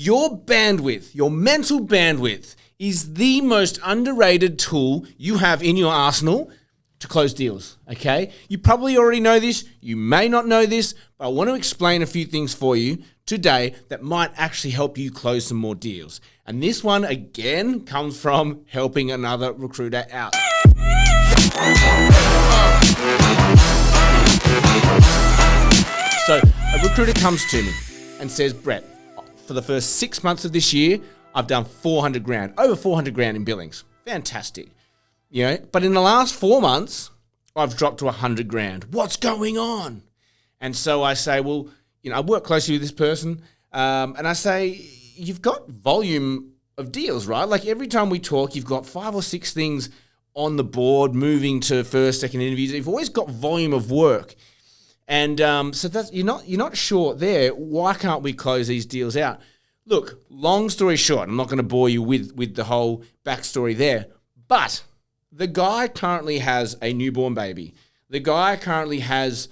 Your bandwidth, your mental bandwidth, is the most underrated tool you have in your arsenal to close deals, okay? You probably already know this, you may not know this, but I want to explain a few things for you today that might actually help you close some more deals. And this one, again, comes from helping another recruiter out. So a recruiter comes to me and says, Brett, for the first 6 months of this year, I've done 400 grand, over 400 grand in billings. Fantastic. You know, but in the last 4 months, I've dropped to 100 grand. What's going on? And so I say, well, you know, I work closely with this person, and I say, you've got volume of deals, right? Like every time we talk, you've got 5 or 6 things on the board, moving to first, second interviews. You've always got volume of work. And so that's, you're not short there. Why can't we close these deals out? Look, long story short, I'm not going to bore you with the whole backstory there, but the guy currently has a newborn baby. The guy currently has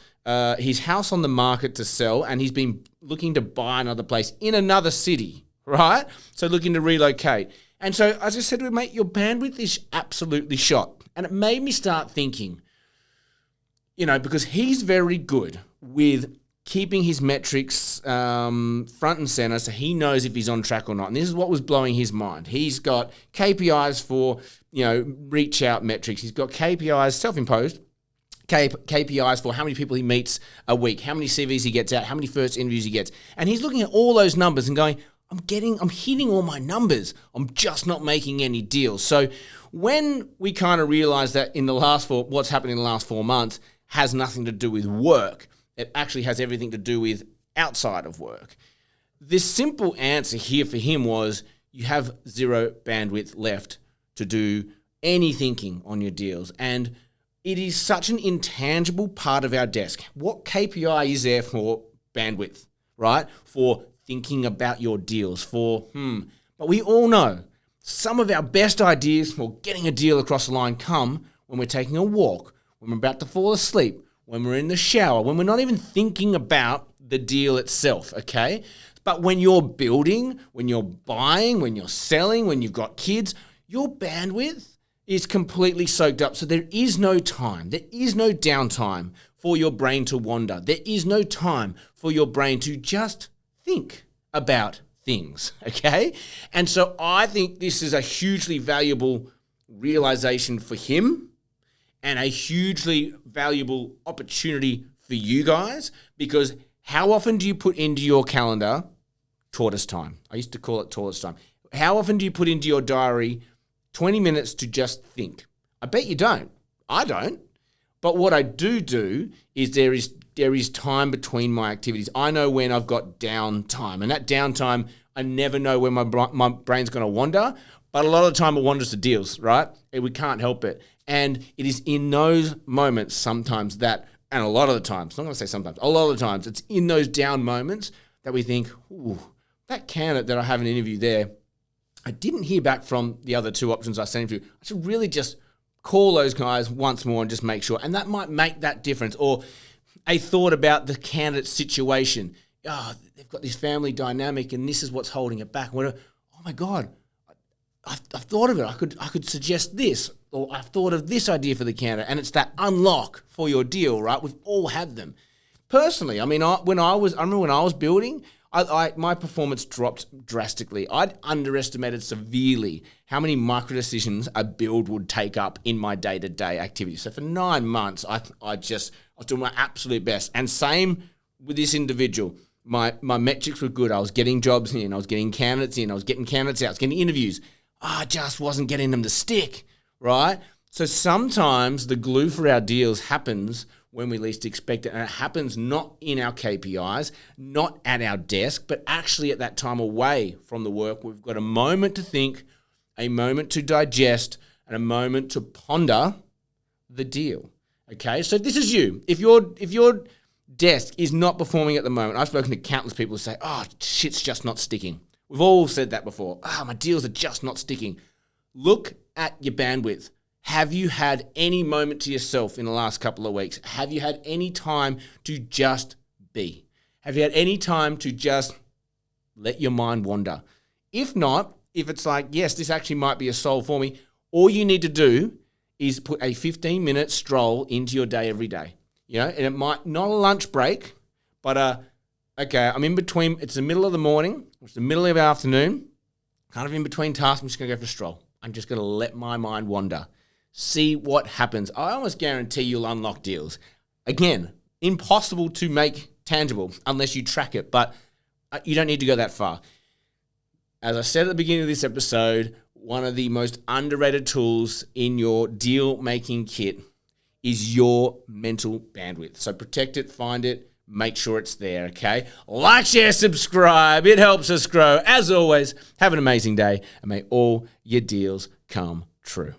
his house on the market to sell, and he's been looking to buy another place in another city, right? So looking to relocate. And so as I said to him, mate, your bandwidth is absolutely shot. And it made me start thinking, you know, because he's very good with keeping his metrics front and center so he knows if he's on track or not. And this is what was blowing his mind. He's got KPIs for, you know, reach out metrics. He's got KPIs, self-imposed, KPIs for how many people he meets a week, how many CVs he gets out, how many first interviews he gets. And he's looking at all those numbers and going, I'm hitting all my numbers. I'm just not making any deals. So when we kind of realized that what's happened in the last 4 months has nothing to do with work, it actually has everything to do with outside of work. This simple answer here for him was, you have zero bandwidth left to do any thinking on your deals. And it is such an intangible part of our desk. What KPI is there for bandwidth, right? For thinking about your deals, But we all know some of our best ideas for getting a deal across the line come when we're taking a walk, when we're about to fall asleep, when we're in the shower, when we're not even thinking about the deal itself, okay? But when you're building, when you're buying, when you're selling, when you've got kids, your bandwidth is completely soaked up. So there is no time. There is no downtime for your brain to wander. There is no time for your brain to just think about things, okay? And so I think this is a hugely valuable realization for him and a hugely valuable opportunity for you guys, because how often do you put into your calendar tortoise time? I used to call it tortoise time. How often do you put into your diary 20 minutes to just think? I bet you don't. I don't. But what I do is there is time between my activities. I know when I've got downtime, and that downtime, I never know when my brain's going to wander, but a lot of the time it wanders to deals, right? And we can't help it. And it is in those moments sometimes that, and a lot of the times, I'm not going to say sometimes, a lot of the times, it's in those down moments that we think, ooh, that candidate that I have an interview there, I didn't hear back from the other 2 options I sent him to. I should really just call those guys once more and just make sure. And that might make that difference. Or a thought about the candidate's situation. Oh, they've got this family dynamic and this is what's holding it back. Oh my God, I've thought of it. I could suggest this, or I've thought of this idea for the candidate. And it's that unlock for your deal, right? We've all had them. Personally, I mean, when I was building, my performance dropped drastically. I'd underestimated severely how many micro decisions a build would take up in my day-to-day activities. So for 9 months, I was doing my absolute best. And same with this individual. My metrics were good. I was getting jobs in. I was getting candidates in. I was getting candidates out. I was getting interviews. I just wasn't getting them to stick, right? So sometimes the glue for our deals happens when we least expect it. And it happens not in our KPIs, not at our desk, but actually at that time away from the work. We've got a moment to think, a moment to digest, and a moment to ponder the deal. Okay, so this is you. If your desk is not performing at the moment, I've spoken to countless people who say, oh, shit's just not sticking. We've all said that before. My deals are just not sticking. Look at your bandwidth. Have you had any moment to yourself in the last couple of weeks? Have you had any time to just be? Have you had any time to just Let your mind wander. If not, if it's like, yes, this actually might be a solve for me, all you need to do is put a 15-minute stroll into your day every day. And it might not a lunch break, but okay, I'm in between. It's the middle of the morning, it's the middle of the afternoon, kind of in between tasks. I'm just going to go for a stroll. I'm just going to let my mind wander. See what happens. I almost guarantee you'll unlock deals. Again, impossible to make tangible unless you track it, but you don't need to go that far. As I said at the beginning of this episode, one of the most underrated tools in your deal-making kit is your mental bandwidth. So protect it, find it, make sure it's there, okay? Like, share, subscribe. It helps us grow. As always, have an amazing day, and may all your deals come true.